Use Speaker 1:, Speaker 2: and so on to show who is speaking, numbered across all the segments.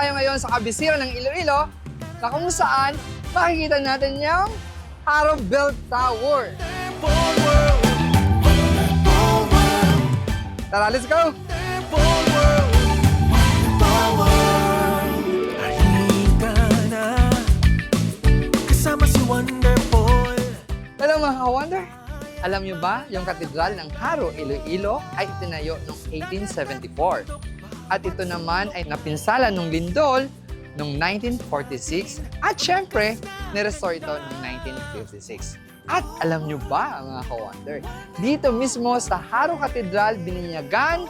Speaker 1: tayo ngayon sa kabisira ng Iloilo na kung saan makikita natin yung Haro Bell Tower. Tara, let's go! Hello mga ka-wonder! Alam niyo ba, yung katedral ng Haro, Iloilo ay itinayo noong 1874. At ito naman ay napinsala ng lindol noong 1946 at syempre, nirestore ito noong 1956. At alam niyo ba, mga ka-wonder, dito mismo sa Haro Katedral bininyagan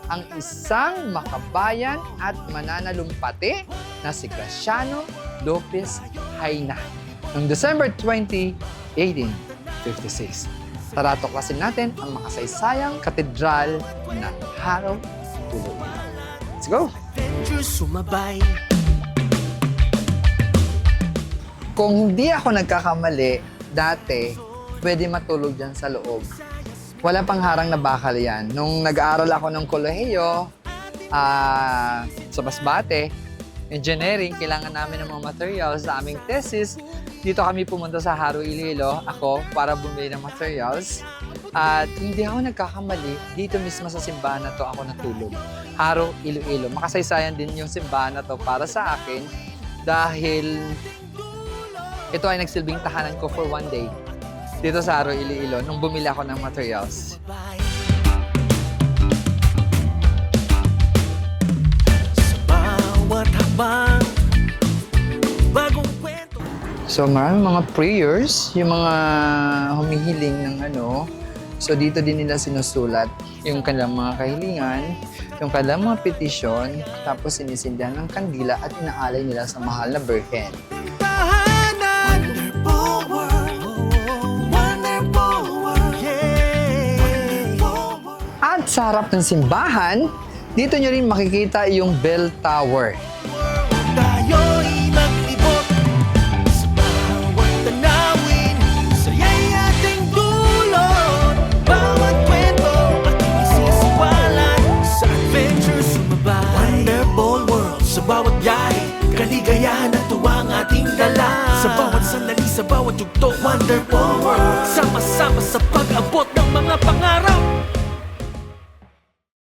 Speaker 1: ang isang makabayan at mananalumpati na si Graciano Lopez Haina noong December 20, 1856. Tara, tuklasin natin ang makasaysayang katedral ng Haro, Iloilo. Let's go! Kung hindi ako nagkakamali, dati, pwede matulog dyan sa loob. Wala pang harang na bakal yan. Nung nag-aaral ako ng kolehiyo, sa Masbate, engineering, kailangan namin ng mga materials sa aming thesis. Dito kami pumunta sa Haro, Iloilo, ako, para bumili ng materials. At hindi ako nagkakamali, dito mismo sa simbahan na to ako natulog. Haro, Iloilo. Makasaysayan din yung simbahan na to para sa akin dahil ito ay nagsilbing tahanan ko for one day dito sa Haro, Iloilo nung bumili ako ng materials. So maraming mga prayers, yung mga humihiling ng ano. So dito din nila sinusulat yung kanilang mga kahilingan, yung kanilang mga petisyon, tapos sinisindihan ng kandila at inaalay nila sa mahal na Birhen. At sa harap ng simbahan, dito nyo rin makikita yung Bell Tower.
Speaker 2: Bawat biyahe, kaligayahan at tuwa ang ating dala. Sa bawat sandali, sa bawat yugto, wonderful world. Sama-sama sa